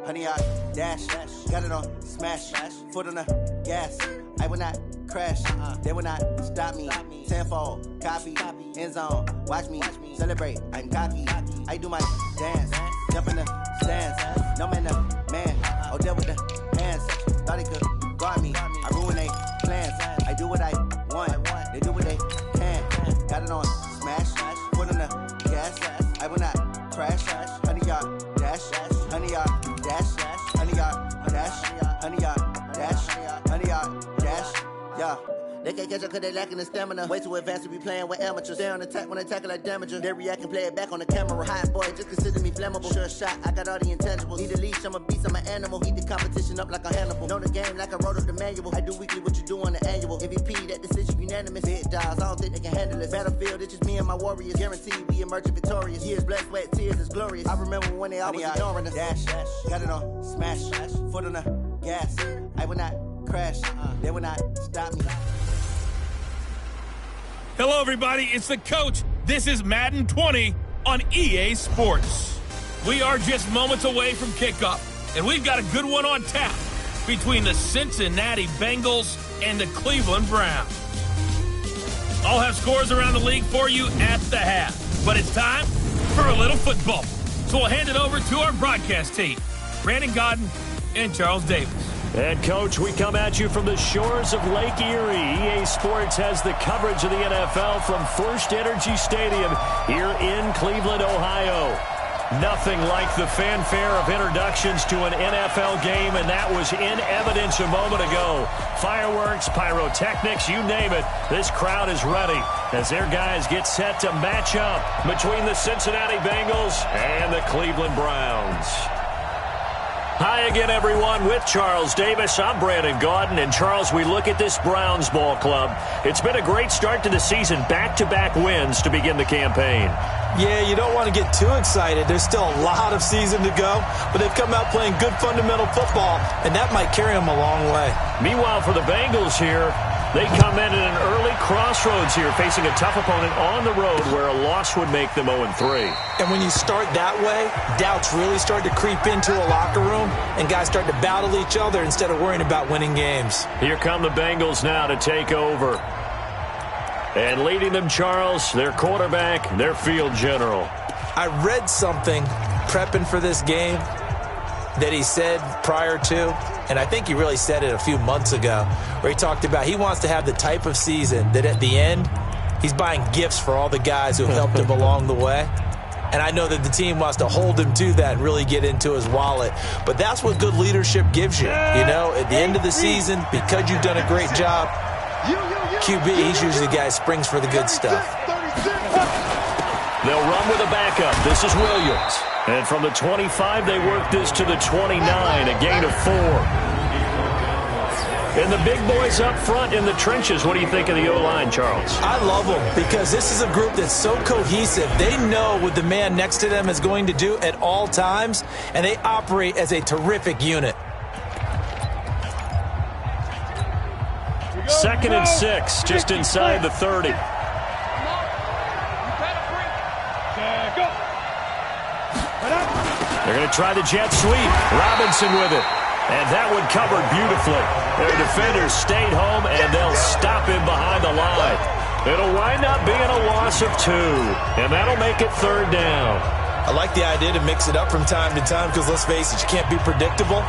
honey, I dash, got it on smash, foot on the gas. I will not crash, they will not stop me. Tenfold, copy, end zone, watch me celebrate. I'm cocky, I do my dance, jump in the stands. No man, the man, oh, there with the hands. Thought he could guard me, I ruin they plans. I do what I want, they do what they can. Got it on smash, foot on the gas. I will not crash, honey, y'all dash, honey, y'all dash, honey, y'all dash, honey, y'all dash, honey, y'all dash, yeah. They can't catch up cause they lacking the stamina. Way too advanced to be playing with amateurs. Stay on attack when they tackle like damager. They react and play it back on the camera. Hot boy, just consider me flammable. Sure shot, I got all the intangibles. Need a leash, I'm a beast, I'm an animal. Heat the competition up like a Hannibal. Know the game like I wrote up the manual. I do weekly what you do on the annual. MVP, that decision unanimous. Big dials, I don't think they can handle it. Battlefield, it's just me and my warriors. Guaranteed we emerge victorious. Years, blood, sweat, tears, it's glorious. I remember when they always ignoring us. Dash, got it on smash, foot on the gas. I will not crash, they will not stop me. Hello, everybody. It's the coach. This is Madden 20 on EA Sports. We are just moments away from kickoff, and we've got a good one on tap between the Cincinnati Bengals and the Cleveland Browns. I'll have scores around the league for you at the half, but it's time for a little football. So we'll hand it over to our broadcast team, Brandon Godden and Charles Davis. And, Coach, we come at you from the shores of Lake Erie. EA Sports has the coverage of the NFL from First Energy Stadium here in Cleveland, Ohio. Nothing like the fanfare of introductions to an NFL game, and that was in evidence a moment ago. Fireworks, pyrotechnics, you name it. This crowd is ready as their guys get set to match up between the Cincinnati Bengals and the Cleveland Browns. Hi again, everyone. With Charles Davis, I'm Brandon Gaudin. And, Charles, we look at this Browns ball club. It's been a great start to the season, back-to-back wins to begin the campaign. Yeah, you don't want to get too excited. There's still a lot of season to go, but they've come out playing good fundamental football, and that might carry them a long way. Meanwhile, for the Bengals here, they come in at an early crossroads here, facing a tough opponent on the road where a loss would make them 0-3. And when you start that way, doubts really start to creep into a locker room, and guys start to battle each other instead of worrying about winning games. Here come the Bengals now to take over. And leading them, Charles, their quarterback, their field general. I read something prepping for this game that he said prior to, and I think he really said it a few months ago, where he talked about he wants to have the type of season that at the end, he's buying gifts for all the guys who have helped him along the way. And I know that the team wants to hold him to that and really get into his wallet. But that's what good leadership gives you. You know, at the end of the season, because you've done a great job, QB, he's usually the guy who springs for the good stuff. They'll run with a backup. This is Williams. And from the 25, they work this to the 29, a gain of 4. And the big boys up front in the trenches, what do you think of the O-line, Charles? I love them because this is a group that's so cohesive. They know what the man next to them is going to do at all times, and they operate as a terrific unit. 2nd and 6, just inside the 30. They're going to try the jet sweep. Robinson with it. And that one covered beautifully. Their defenders stayed home, and they'll stop him behind the line. It'll wind up being a loss of 2, and that'll make it 3rd down. I like the idea to mix it up from time to time because, let's face it, you can't be predictable.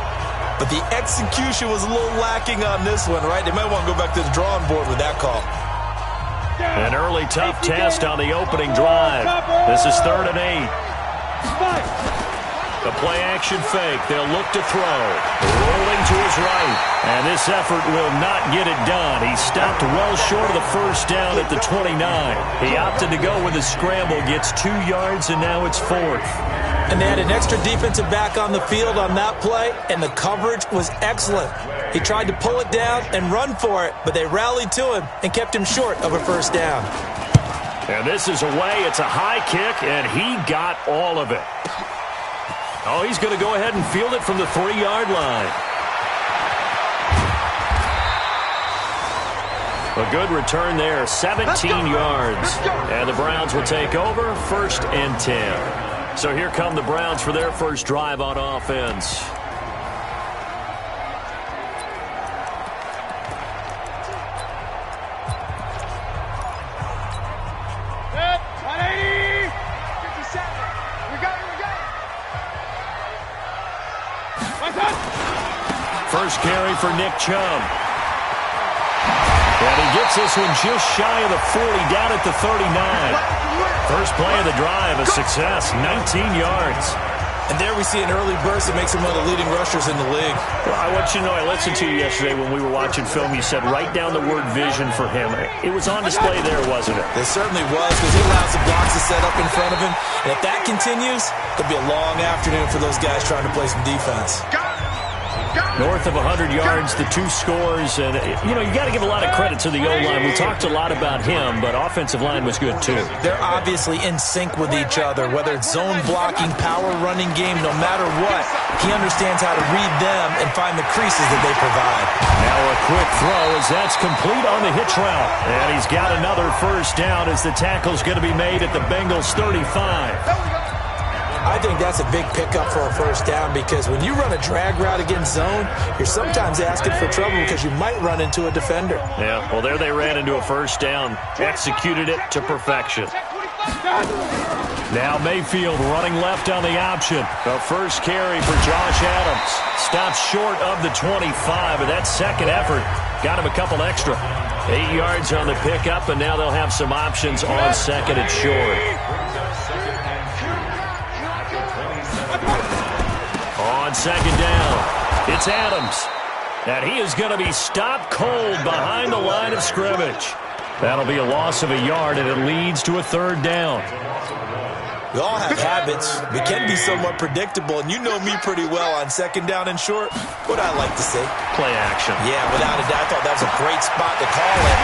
But the execution was a little lacking on this one, right? They might want to go back to the drawing board with that call. An early tough test on the opening drive. This is 3rd and 8. The play-action fake. They'll look to throw. Rolling to his right. And this effort will not get it done. He stopped well short of the first down at the 29. He opted to go with a scramble. Gets 2 yards, and now it's 4th. And they had an extra defensive back on the field on that play, and the coverage was excellent. He tried to pull it down and run for it, but they rallied to him and kept him short of a first down. And this is away. It's a high kick, and he got all of it. Oh, he's going to go ahead and field it from the 3-yard line. A good return there, 17 yards. And the Browns will take over, 1st and 10. So here come the Browns for their first drive on offense. First carry for Nick Chubb. And he gets this one just shy of the 40, down at the 39. First play of the drive, a success, 19 yards. And there we see an early burst that makes him one of the leading rushers in the league. Well, I want you to know, I listened to you yesterday when we were watching film. You said write down the word vision for him. It was on display there, wasn't it? It certainly was, because he allows the blocks to set up in front of him. And if that continues, it'll be a long afternoon for those guys trying to play some defense. North of 100 yards, the 2 scores. And, you know, you got to give a lot of credit to the O-line. We talked a lot about him, but offensive line was good, too. They're obviously in sync with each other, whether it's zone blocking, power running game, no matter what. He understands how to read them and find the creases that they provide. Now a quick throw as that's complete on the hitch route. And he's got another first down as the tackle's going to be made at the Bengals 35. I think that's a big pickup for a first down, because when you run a drag route against zone, you're sometimes asking for trouble because you might run into a defender. Yeah, well, there they ran into a first down, executed it to perfection. Now Mayfield running left on the option. The first carry for Josh Adams. Stops short of the 25, and that second effort got him a couple extra. 8 yards on the pickup, and now they'll have some options on second and short. On second down, it's Adams. And he is going to be stopped cold behind the line of scrimmage. That'll be a loss of a yard, and it leads to a third down. We all have habits. We can be somewhat predictable, and you know me pretty well on second down and short. What I like to say? Play action. Yeah, without a doubt. I thought that was a great spot to call it.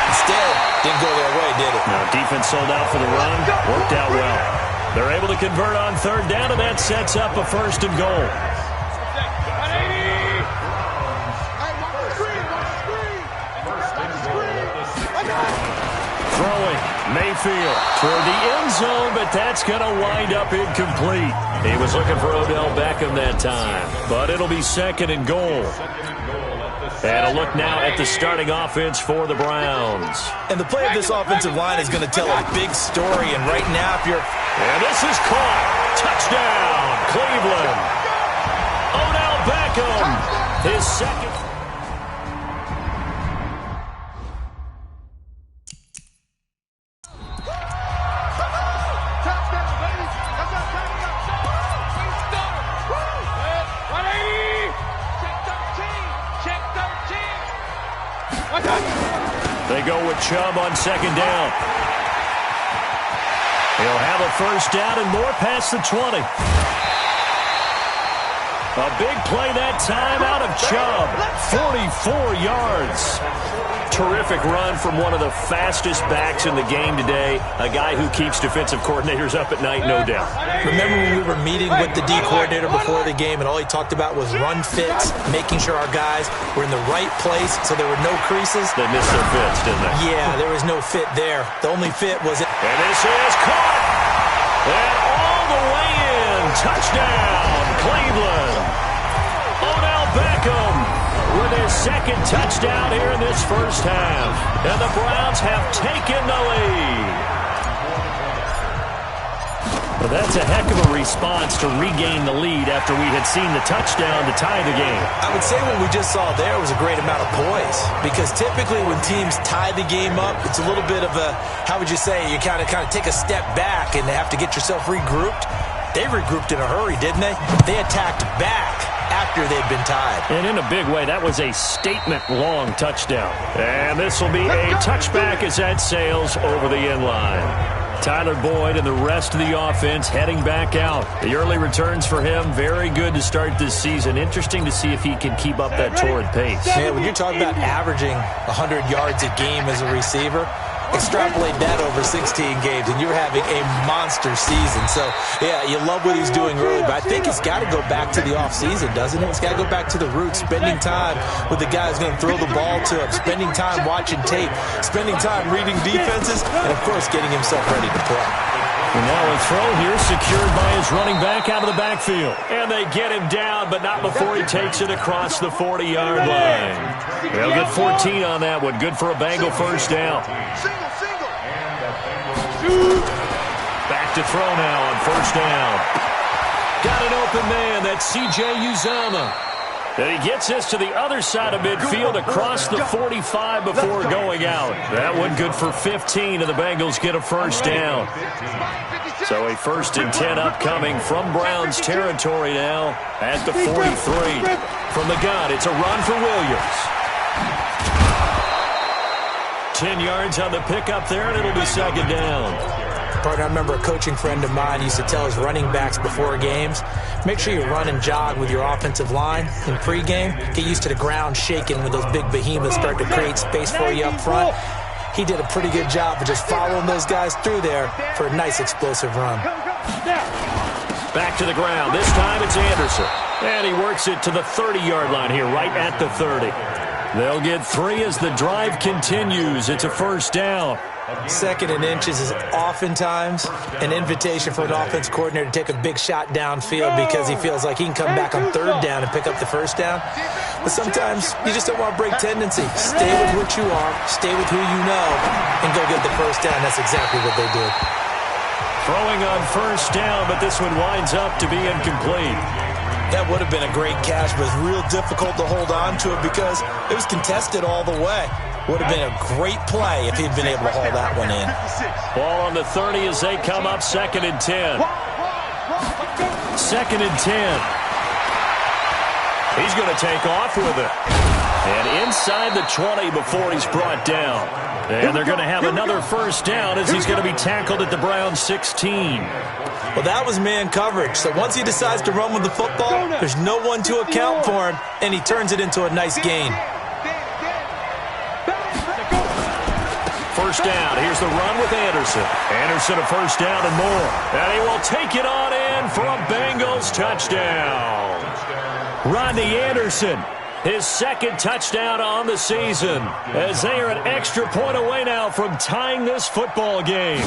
Instead, didn't go their way, did it? No, defense sold out for the run. Worked out well. They're able to convert on third down, and that sets up a first and goal. Throwing, Mayfield toward the end zone, but that's going to wind up incomplete. He was looking for Odell Beckham that time, but it'll be second and goal. And a look now at the starting offense for the Browns. And the play of this offensive line is going to tell a big story, and right now if you're... And this is caught. Touchdown, Cleveland. Odell Beckham, his second... They go with Chubb on second down. He'll have a first down and more past the 20. A big play that time out of Chubb. 44 yards. Terrific run from one of the fastest backs in the game today. A guy who keeps defensive coordinators up at night, no doubt. Remember when we were meeting with the D coordinator before the game, and all he talked about was run fits, making sure our guys were in the right place so there were no creases? They missed their fits, didn't they? Yeah, there was no fit there. The only fit was... And this is caught. And all the way in. Touchdown, Cleveland. Odell Beckham with his second touchdown here in this first half. And the Browns have taken the lead. Well, that's a heck of a response to regain the lead after we had seen the touchdown to tie the game. I would say what we just saw there was a great amount of poise, because typically when teams tie the game up, it's a little bit of a, how would you say, you kind of take a step back and have to get yourself regrouped. They regrouped in a hurry, didn't they? They attacked back after they'd been tied. And in a big way, that was a statement-long touchdown. And this will be a touchback as that sails over the end line. Tyler Boyd and the rest of the offense heading back out. The early returns for him, very good to start this season. Interesting to see if he can keep up that torrid pace. Yeah, when you're talking about averaging 100 yards a game as a receiver, extrapolate that over 16 games, and you're having a monster season. So, yeah, you love what he's doing early, but I think it's got to go back to the offseason, doesn't it? It's got to go back to the roots, spending time with the guy who's going to throw the ball to him, spending time watching tape, spending time reading defenses, and, of course, getting himself ready to play. And now a throw here secured by his running back out of the backfield. And they get him down, but not before he takes it across the 40-yard line. They'll get 14 on that one. Good for a Bengal first down. Back to throw now on first down. Got an open man. That's C.J. Uzomah. And he gets this to the other side of midfield across the 45 before going out. That one good for 15, and the Bengals get a first down. So a 1st and 10 upcoming from Browns territory now at the 43. From the gun, it's a run for Williams. 10 yards on the pickup there, and it'll be 2nd down. Partner, I remember a coaching friend of mine used to tell his running backs before games, make sure you run and jog with your offensive line in pregame. Get used to the ground shaking when those big behemoths start to create space for you up front. He did a pretty good job of just following those guys through there for a nice explosive run. Back to the ground. This time it's Anderson. And he works it to the 30-yard line here, right at the 30. They'll get 3 as the drive continues. It's a first down. 2nd and inches is oftentimes an invitation for an offense coordinator to take a big shot downfield because he feels like he can come back on 3rd down and pick up the first down. But sometimes you just don't want to break tendency. Stay with what you are, stay with who you know, and go get the first down. That's exactly what they did. Throwing on first down, but this one winds up to be incomplete. That would have been a great catch, but it's real difficult to hold on to it because it was contested all the way. Would have been a great play if he'd been able to haul that one in. Ball on the 30 as they come up 2nd and 10. 2nd and 10. He's going to take off with it. And inside the 20 before he's brought down. And they're going to have another first down as he's going to be tackled at the Browns 16. Well, that was man coverage. So once he decides to run with the football, there's no one to account for him, and he turns it into a nice gain. First down. Here's the run with Anderson. Anderson a first down and more. And he will take it on in for a Bengals touchdown. Rodney Anderson, his 2nd touchdown on the season, as they are an extra point away now from tying this football game.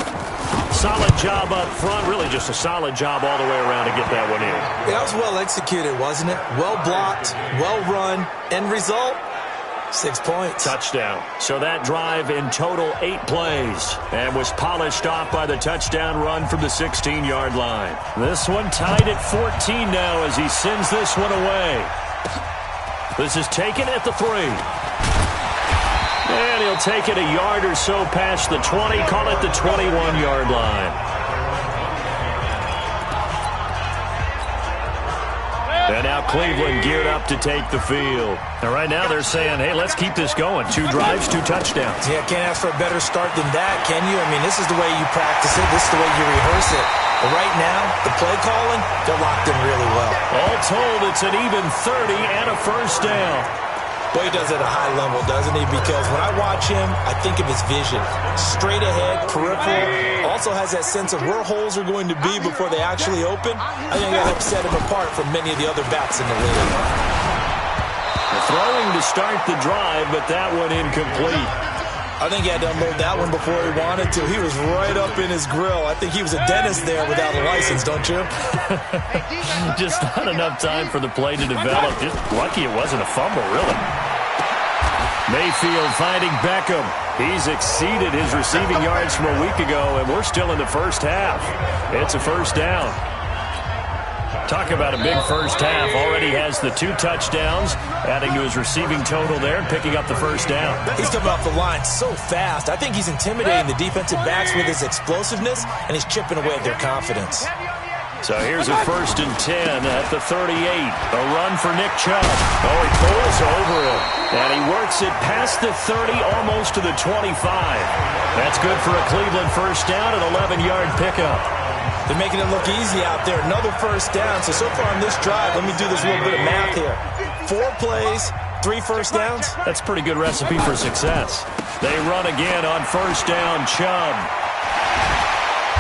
Solid job up front. Really just a solid job all the way around to get that one in. Yeah, that was well executed, wasn't it? Well blocked, well run. End result, 6 points. Touchdown. So that drive in total 8 plays and was polished off by the touchdown run from the 16-yard line. This one tied at 14 now as he sends this one away. This is taken at the 3. And he'll take it a yard or so past the 20, call it the 21-yard line. And now Cleveland geared up to take the field. And right now they're saying, hey, let's keep this going. 2 drives, 2 touchdowns. Yeah, can't ask for a better start than that, can you? I mean, this is the way you practice it. This is the way you rehearse it. But right now, the play calling, they're locked in really well. All told, it's an even 30 and a first down. Boy, he does it at a high level, doesn't he? Because when I watch him, I think of his vision. Straight ahead, peripheral. Also has that sense of where holes are going to be before they actually open. I think that helps set him apart from many of the other backs in the league. Throwing to start the drive, but that one incomplete. I think he had to unload that one before he wanted to. He was right up in his grill. I think he was a dentist there without a license, don't you? Just not enough time for the play to develop. Just lucky it wasn't a fumble, really. Mayfield finding Beckham. He's exceeded his receiving yards from a week ago, and we're still in the first half. It's a first down. Talk about a big first half. Already has the 2 touchdowns, adding to his receiving total there, picking up the first down. He's coming off the line so fast. I think he's intimidating the defensive backs with his explosiveness, and he's chipping away at their confidence. So here's a 1st and 10 at the 38. A run for Nick Chubb. Oh, he pulls over him. And he works it past the 30, almost to the 25. That's good for a Cleveland first down, an 11-yard pickup. They're making it look easy out there. Another first down. So far on this drive, let me do this little bit of math here. 4 plays, 3 first downs. That's a pretty good recipe for success. They run again on first down, Chubb.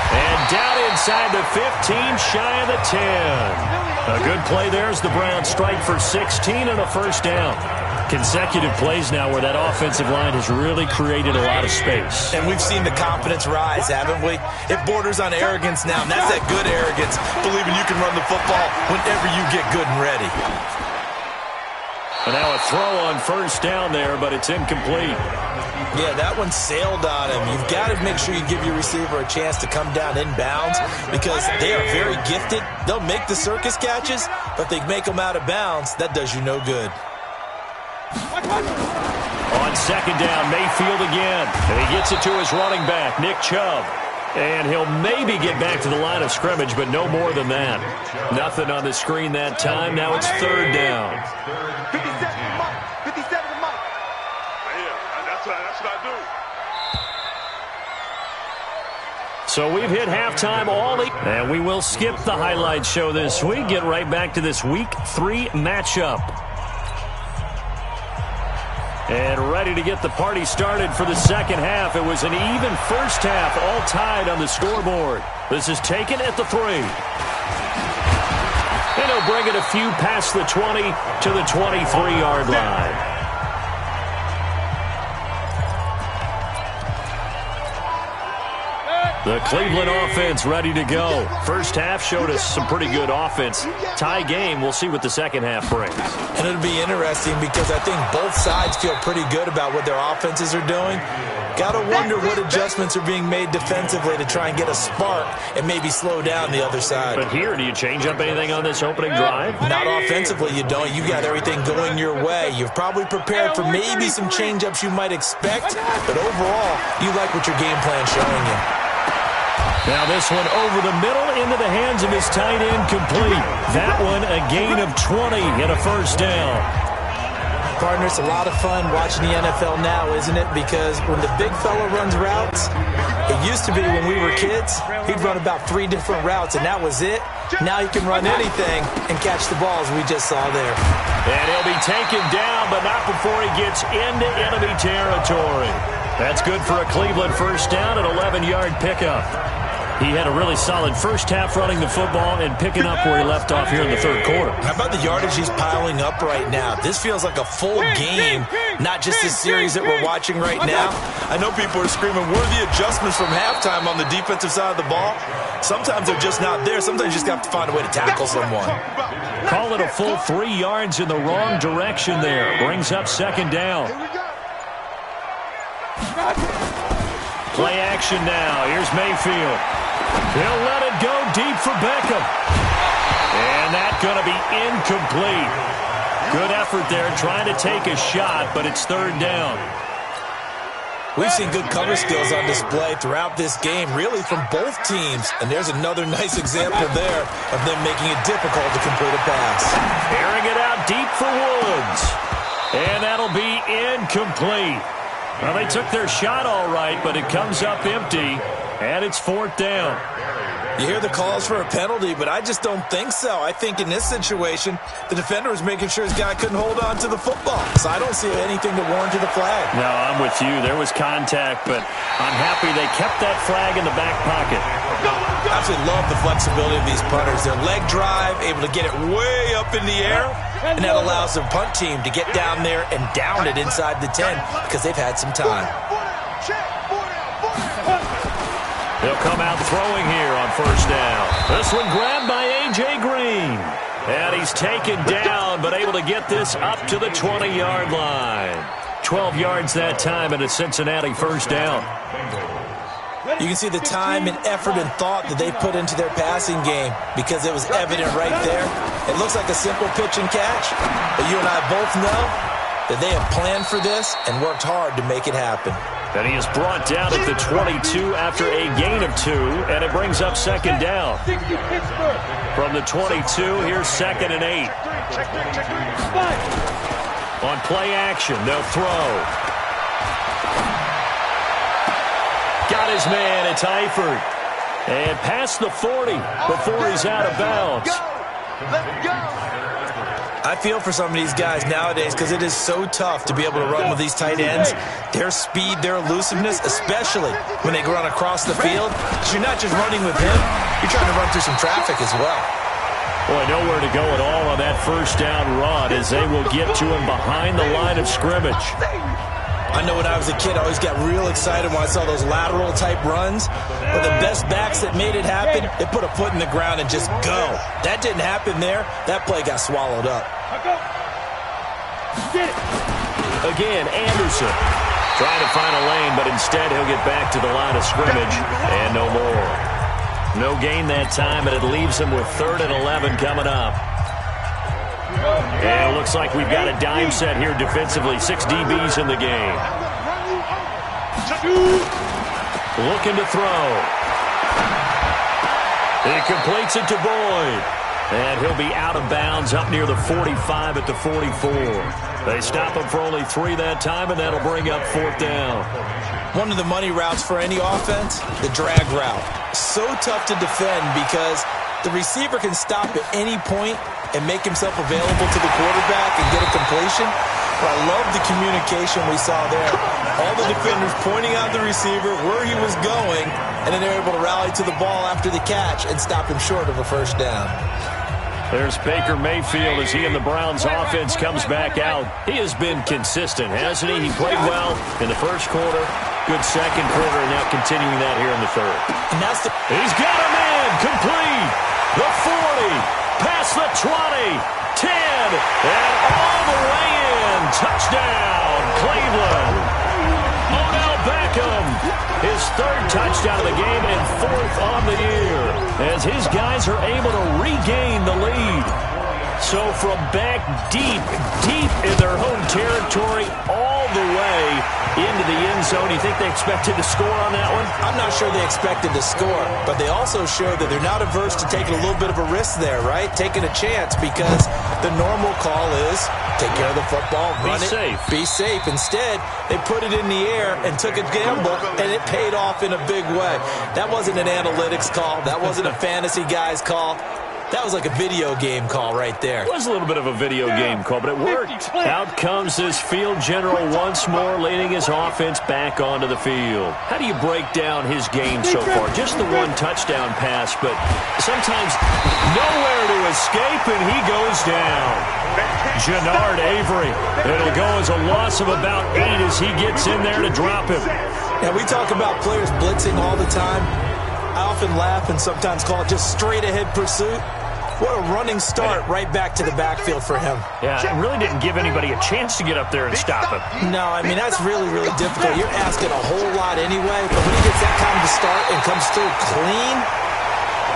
And down inside the 15, shy of the 10. A good play there as the Browns strike for 16 and a first down. Consecutive plays now where that offensive line has really created a lot of space. And we've seen the confidence rise, haven't we? It borders on arrogance now, and that's that good arrogance, believing you can run the football whenever you get good and ready. And now a throw on first down there, but it's incomplete. Yeah, that one sailed on him. You've got to make sure you give your receiver a chance to come down inbounds because they are very gifted. They'll make the circus catches, but they make them out of bounds. That does you no good. On second down, Mayfield again. And he gets it to his running back, Nick Chubb. And he'll maybe get back to the line of scrimmage, but no more than that. Nothing on the screen that time. Now it's third down. 57 to Mike. That's what I do. So we've hit halftime all week. And we will skip the highlight show this week. Get right back to this Week 3 matchup. And ready to get the party started for the second half. It was an even first half, all tied on the scoreboard. This is taken at the 3. And he'll bring it a few past the 20 to the 23-yard line. The Cleveland offense ready to go. First half showed us some pretty good offense. Tie game, we'll see what the second half brings. And it'll be interesting because I think both sides feel pretty good about what their offenses are doing. Got to wonder what adjustments are being made defensively to try and get a spark and maybe slow down the other side. But here, do you change up anything on this opening drive? Not offensively, you don't. You've got everything going your way. You've probably prepared for maybe some change-ups you might expect, but overall, you like what your game plan's showing you. Now this one over the middle into the hands of his tight end, complete. That one a gain of 20 and a first down. Partner, it's a lot of fun watching the NFL now, isn't it? Because when the big fella runs routes, it used to be when we were kids, he'd run about 3 different routes, and that was it. Now he can run anything and catch the balls we just saw there. And he'll be taken down, but not before he gets into enemy territory. That's good for a Cleveland first down, an 11-yard pickup. He had a really solid first half running the football and picking up where he left off here in the third quarter. How about the yardage he's piling up right now? This feels like a full game, not just a series that we're watching right now. I know people are screaming, where are the adjustments from halftime on the defensive side of the ball? Sometimes they're just not there. Sometimes you just have to find a way to tackle someone. Call it a full 3 yards in the wrong direction there. Brings up second down. Play action now. Here's Mayfield. He'll let it go deep for Beckham. And that's going to be incomplete. Good effort there trying to take a shot, but it's third down. We've seen good cover skills on display throughout this game, really from both teams. And there's another nice example there of them making it difficult to complete a pass. Airing it out deep for Woods. And that'll be incomplete. Well, they took their shot all right, but it comes up empty, and it's fourth down. You hear the calls for a penalty, but I just don't think so. I think in this situation, the defender was making sure his guy couldn't hold on to the football. So I don't see anything to warrant the flag. No, I'm with you. There was contact, but I'm happy they kept that flag in the back pocket. I absolutely love the flexibility of these punters. Their leg drive, able to get it way up in the air, and that allows the punt team to get down there and down it inside the 10 because they've had some time. They'll come out throwing here on first down. This one grabbed by A.J. Green. And he's taken down, but able to get this up to the 20-yard line. 12 yards that time and a Cincinnati first down. You can see the time and effort and thought that they put into their passing game because it was evident right there. It looks like a simple pitch and catch, but you and I both know that they have planned for this and worked hard to make it happen. And he is brought down at the 22 after a gain of 2, and it brings up second down. From the 22, here's second and 8. On play action, they'll throw. Got his man, it's Eifert. And past the 40 before he's out of bounds. Let's go. I feel for some of these guys nowadays because it is so tough to be able to run with these tight ends. Their speed, their elusiveness, especially when they run across the field. Because you're not just running with him, you're trying to run through some traffic as well. Boy, nowhere to go at all on that first down run as they will get to him behind the line of scrimmage. I know when I was a kid, I always got real excited when I saw those lateral-type runs. But the best backs that made it happen, they put a foot in the ground and just go. That didn't happen there. That play got swallowed up. Again, Anderson trying to find a lane, but instead he'll get back to the line of scrimmage and no more. No gain that time, and it leaves him with 3rd and 11 coming up. And it looks like we've got a dime set here defensively. 6 DBs in the game. Looking to throw. He completes it to Boyd. And he'll be out of bounds up near the 45 at the 44. They stop him for only 3 that time, and that'll bring up 4th down. One of the money routes for any offense, the drag route. So tough to defend because the receiver can stop at any point and make himself available to the quarterback and get a completion. But I love the communication we saw there. All the defenders pointing out the receiver, where he was going, and then they're able to rally to the ball after the catch and stop him short of a 1st down. There's Baker Mayfield as he and the Browns offense comes back out. He has been consistent, hasn't he? He played well in the 1st quarter, good 2nd quarter, and now continuing that here in the 3rd. And that's the... He's got a man, complete, the 40, past the 20, 10, and all the way in. Touchdown, Cleveland. Odell Beckham, his 3rd touchdown of the game and 4th on the year, as his guys are able to regain the lead. So from back deep in their home territory, all the way into the end zone. You think they expected to score on that one? I'm not sure they expected to score, but they also showed that they're not averse to taking a little bit of a risk there, right? Taking a chance, because the normal call is take care of the football, run it, be safe. Instead, they put it in the air and took a gamble, and it paid off in a big way. That wasn't an analytics call. That wasn't a fantasy guy's call. That was like a video game call right there. It was a little bit of a video game call, but it worked. Out comes this field general once more, leading his offense back onto the field. How do you break down his game so far? Just the 1 touchdown pass, but sometimes nowhere to escape, and he goes down. Jannard Avery. It'll go as a loss of about 8 as he gets in there to drop him. Now, we talk about players blitzing all the time. I often laugh and sometimes call it just straight-ahead pursuit. What a running start right back to the backfield for him. Yeah, it really didn't give anybody a chance to get up there and stop him. No, I mean, that's really, really difficult. You're asking a whole lot anyway, but when he gets that kind of start and comes through clean,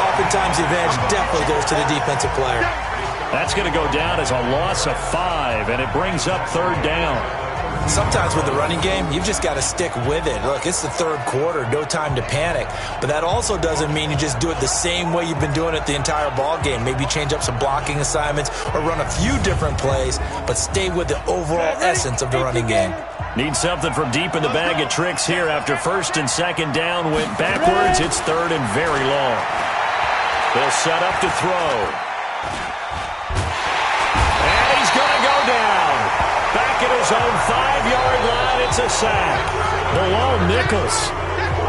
oftentimes the advantage definitely goes to the defensive player. That's going to go down as a loss of 5, and it brings up 3rd down. Sometimes with the running game, you've just got to stick with it. Look, it's the 3rd quarter, no time to panic. But that also doesn't mean you just do it the same way you've been doing it the entire ball game. Maybe change up some blocking assignments or run a few different plays, but stay with the overall essence of the running game. Need something from deep in the bag of tricks here after 1st and 2nd down went backwards. It's 3rd and very long. They'll set up to throw. And he's going to go down. Back at his own 5-yard line, it's a sack. Bilal Nichols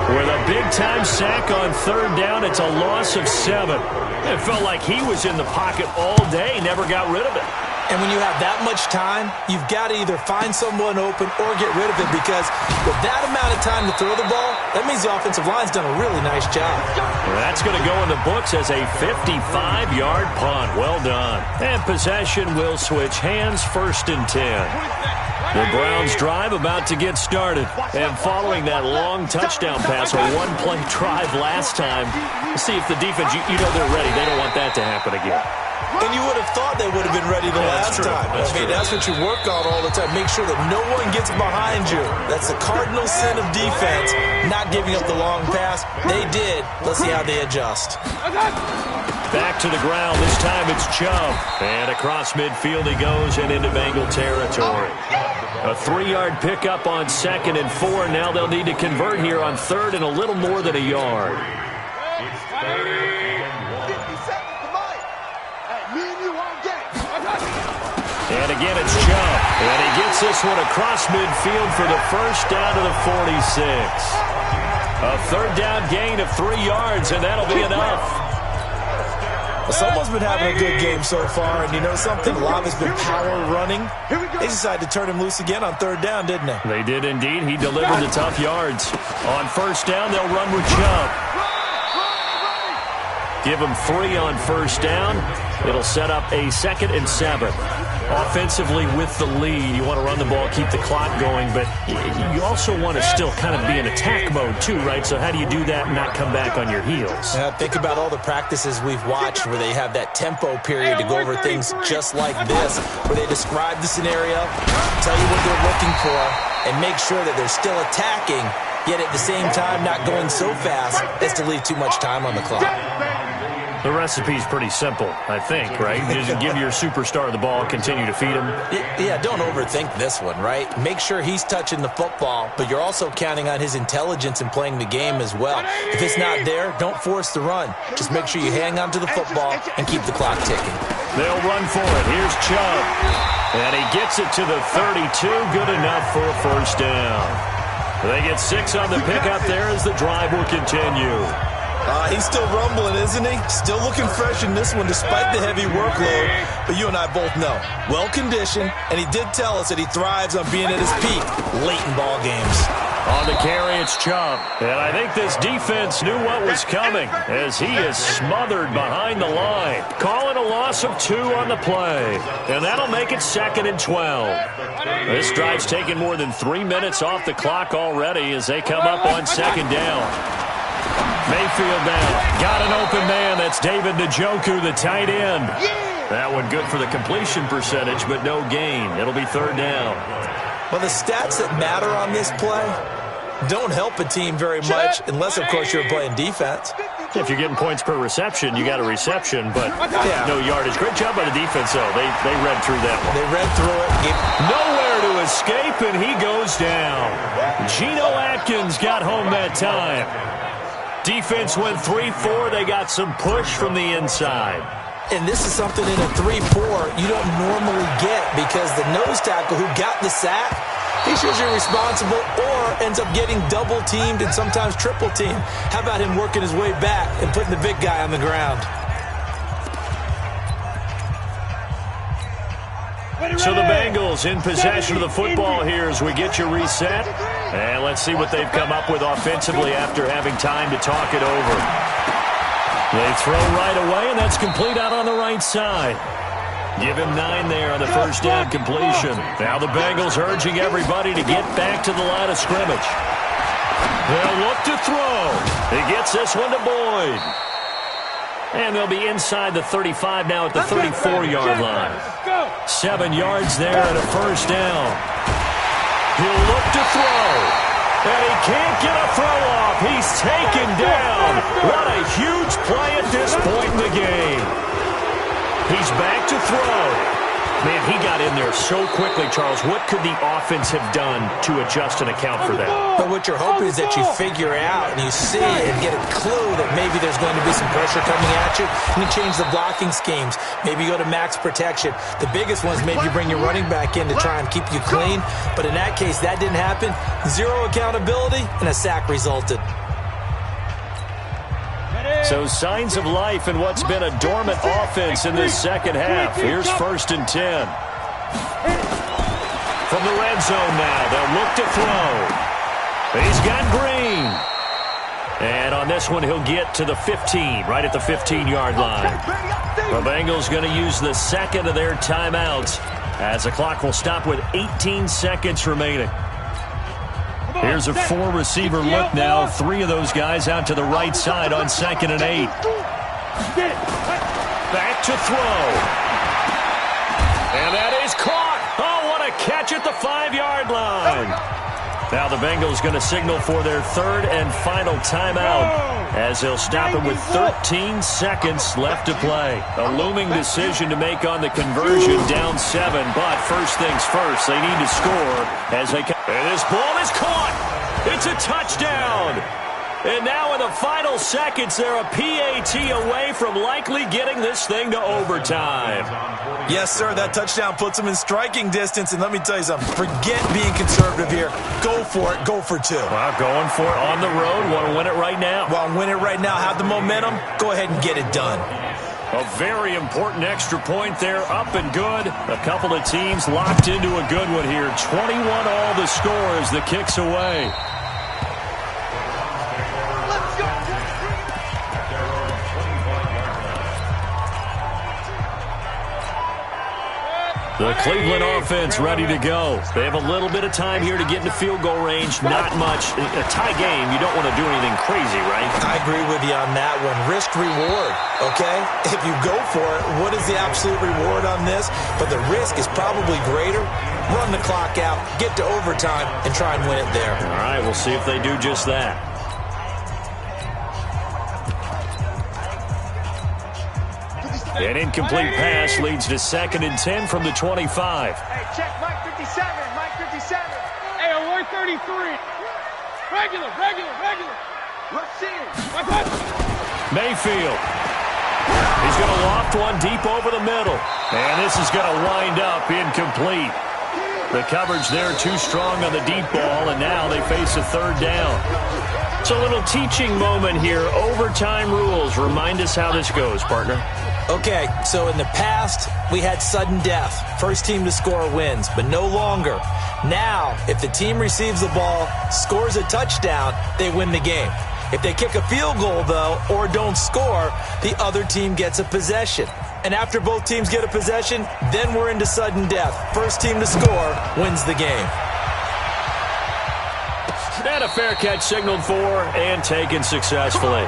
with a big-time sack on 3rd down. It's a loss of 7. It felt like he was in the pocket all day, never got rid of it. And when you have that much time, you've got to either find someone open or get rid of it, because with that amount of time to throw the ball, that means the offensive line's done a really nice job. Well, that's going to go in the books as a 55-yard punt. Well done. And possession will switch hands, 1st and 10. The Browns drive about to get started. And following that long touchdown pass, a 1-play drive last time, let's see if the defense, you know they're ready. They don't want that to happen again. And you would have thought they would have been ready the last time. That's what you work on all the time. Make sure that no one gets behind you. That's the cardinal sin of defense, not giving up the long pass. They did. Let's see how they adjust. Back to the ground. This time it's Chubb. And across midfield he goes and into Bengal territory. A 3-yard pickup on 2nd and 4. Now they'll need to convert here on 3rd and a little more than a yard. And again, it's Chubb. And he gets this one across midfield for the 1st down to the 46. A 3rd down gain of 3 yards, and that'll be enough. Well, someone's been having a good game so far, and you know something? A lot has been power running. They decided to turn him loose again on 3rd down, didn't they? They did indeed. He delivered the tough yards. On 1st down, they'll run with Chubb. Give him 3 on 1st down. It'll set up a 2nd and 7. Offensively with the lead, you want to run the ball, keep the clock going, but you also want to still kind of be in attack mode too, right? So how do you do that and not come back on your heels? Yeah, think about all the practices we've watched where they have that tempo period to go over things just like this, where they describe the scenario, tell you what they're looking for, and make sure that they're still attacking, yet at the same time not going so fast as to leave too much time on the clock. The recipe's pretty simple, I think, right? Just give your superstar the ball, continue to feed him. Yeah, don't overthink this one, right? Make sure he's touching the football, but you're also counting on his intelligence in playing the game as well. If it's not there, don't force the run. Just make sure you hang on to the football and keep the clock ticking. They'll run for it. Here's Chubb. And he gets it to the 32. Good enough for a first down. They get 6 on the pickup there as the drive will continue. He's still rumbling, isn't he? Still looking fresh in this one despite the heavy workload. But you and I both know, well-conditioned, and he did tell us that he thrives on being at his peak late in ball games. On the carry, it's Chubb. And I think this defense knew what was coming as he is smothered behind the line. Calling a loss of 2 on the play. And that'll make it 2nd and 12. This drive's taken more than 3 minutes off the clock already as they come up on 2nd down. Mayfield now. Got an open man. That's David Njoku, the tight end. That one good for the completion percentage, but no gain. It'll be 3rd down. Well, the stats that matter on this play don't help a team very much unless, of course, you're playing defense. If you're getting points per reception, you got a reception, but no yardage. Great job by the defense, though. They read through that one. They read through it. Nowhere to escape, and he goes down. Geno Atkins got home that time. Defense went 3-4. They got some push from the inside. And this is something in a 3-4 you don't normally get because the nose tackle who got the sack, he's usually responsible or ends up getting double-teamed and sometimes triple-teamed. How about him working his way back and putting the big guy on the ground? So the Bengals in possession of the football here as we get you reset. And let's see what they've come up with offensively after having time to talk it over. They throw right away, and that's complete out on the right side. Give him 9 there on the first down completion. Now the Bengals urging everybody to get back to the line of scrimmage. They'll look to throw. He gets this one to Boyd. And they'll be inside the 35 now at the 34-yard line. 7 yards there and a first down. He'll look to throw. And he can't get a throw off. He's taken down. What a huge play at this point in the game. He's back to throw. Man, he got in there so quickly, Charles. What could the offense have done to adjust and account for that? But what you're hoping is that you figure out and you see and get a clue that maybe there's going to be some pressure coming at you, and you change the blocking schemes. Maybe you go to max protection. The biggest one is maybe you bring your running back in to try and keep you clean. But in that case, that didn't happen. 0 accountability, and a sack resulted. So signs of life in what's been a dormant offense in this second half. Here's 1st and 10. From the red zone now, they'll look to throw. He's got Green. And on this one, he'll get to the 15, right at the 15-yard line. The Bengals going to use the second of their timeouts as the clock will stop with 18 seconds remaining. Here's a 4-receiver look now. 3 of those guys out to the right side on 2nd and 8. Back to throw. And that is caught. Oh, what a catch at the 5-yard line. Now the Bengals going to signal for their 3rd and final timeout as they'll stop it with 13 seconds left to play. A looming decision to make on the conversion, down 7. But first things first, they need to score as they. And this ball is caught. It's a touchdown. And now in the final seconds, they're a PAT away from likely getting this thing to overtime. Yes, sir, that touchdown puts them in striking distance. And let me tell you something, forget being conservative here. Go for it, go for 2. Well, going for it on the road. Want to win it right now? Well, win it right now, have the momentum, go ahead and get it done. A very important extra point there, up and good. A couple of teams locked into a good one here. 21 all the score as the kick's away. The Cleveland offense ready to go. They have a little bit of time here to get into field goal range. Not much. A tie game, you don't want to do anything crazy, right? I agree with you on that one. Risk reward, okay? If you go for it, what is the absolute reward on this? But the risk is probably greater. Run the clock out, get to overtime, and try and win it there. All right, we'll see if they do just that. An incomplete pass leads to 2nd and 10 from the 25. Hey, check Mike 57. Mike 57. Hey, alert 33. Regular. Let's see it. Mayfield. He's going to loft one deep over the middle. And this is going to wind up incomplete. The coverage there too strong on the deep ball, and now they face a 3rd down. It's a little teaching moment here. Overtime rules. Remind us how this goes, partner. Okay, so in the past, we had sudden death. First team to score wins, but no longer. Now, if the team receives the ball, scores a touchdown, they win the game. If they kick a field goal, though, or don't score, the other team gets a possession. And after both teams get a possession, then we're into sudden death. First team to score wins the game. And a fair catch signaled for and taken successfully.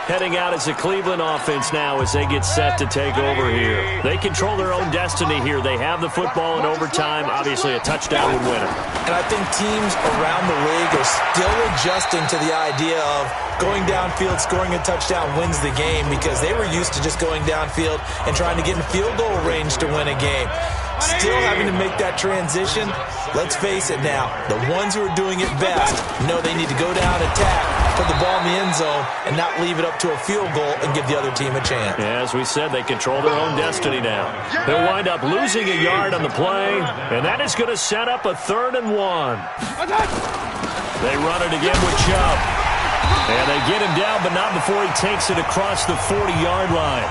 Heading out as the Cleveland offense now as they get set to take over here. They control their own destiny here. They have the football in overtime. Obviously, a touchdown would win it. And I think teams around the league are still adjusting to the idea of going downfield, scoring a touchdown wins the game, because they were used to just going downfield and trying to get in field goal range to win a game. Still having to make that transition. Let's face it now, the ones who are doing it best know they need to go down, attack, put the ball in the end zone, and not leave it up to a field goal and give the other team a chance. Yeah, as we said, they control their own destiny now. They'll wind up losing a yard on the play, and that is going to set up a 3rd and 1. They run it again with Chubb. And they get him down, but not before he takes it across the 40-yard line.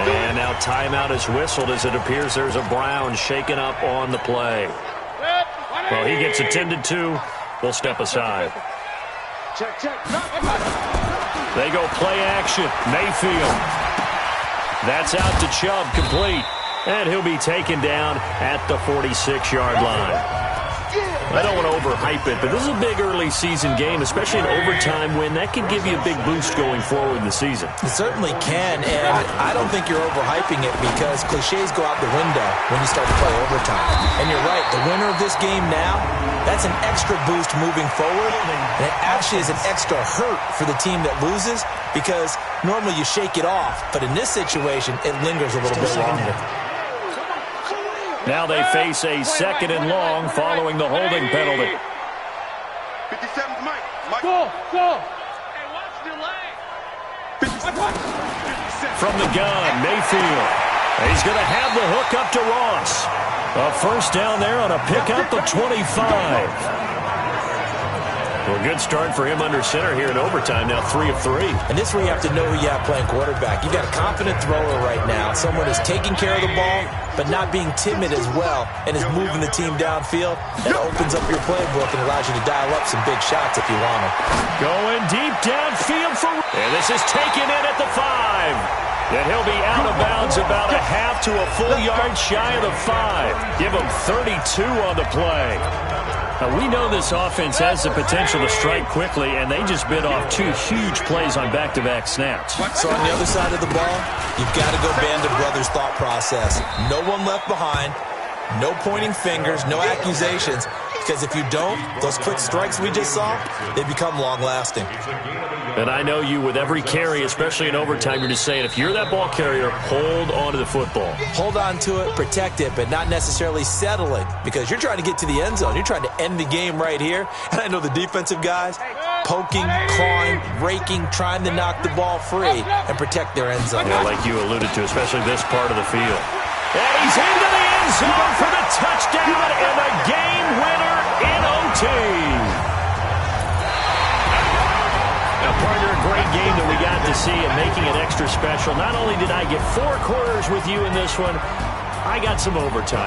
And now timeout is whistled as it appears there's a Brown shaken up on the play. Well, he gets attended to. We'll step aside. Check. They go play action. Mayfield. That's out to Chubb, complete. And he'll be taken down at the 46-yard line. I don't want to overhype it, but this is a big early season game, especially an overtime win. That could give you a big boost going forward in the season. It certainly can, and I don't think you're overhyping it, because cliches go out the window when you start to play overtime. And you're right, the winner of this game now, that's an extra boost moving forward, and it actually is an extra hurt for the team that loses, because normally you shake it off, but in this situation, it lingers a little bit longer. Now they face a 2nd and long following the holding penalty. 57's Mike. Go. Hey, watch delay. From the gun, Mayfield. He's going to have the hook up to Ross. A 1st down there on a pickup of 25. Well, good start for him under center here in overtime. Now 3 of 3. And this is where you have to know who you have playing quarterback. You've got a confident thrower right now, someone who's taking care of the ball, but not being timid as well, and is moving the team downfield. That opens up your playbook and allows you to dial up some big shots if you want them. Going deep downfield for... And this is taken in at the 5. And he'll be out of bounds about a half to a full yard shy of the 5. Give him 32 on the play. Now, we know this offense has the potential to strike quickly, and they just bit off 2 huge plays on back-to-back snaps. So on the other side of the ball, you've got to go band of brothers thought process. No one left behind, no pointing fingers, no accusations, because if you don't, those quick strikes we just saw, they become long-lasting. And I know you, with every carry, especially in overtime, you're just saying, if you're that ball carrier, hold on to the football. Hold on to it, protect it, but not necessarily settle it, because you're trying to get to the end zone. You're trying to end the game right here. And I know the defensive guys, poking, clawing, raking, trying to knock the ball free and protect their end zone. Yeah, like you alluded to, especially this part of the field. And he's into the end zone for the touchdown and a game winner in OT. Now, partner, a great game that we got to see and making it extra special. Not only did I get 4 quarters with you in this one, I got some overtime.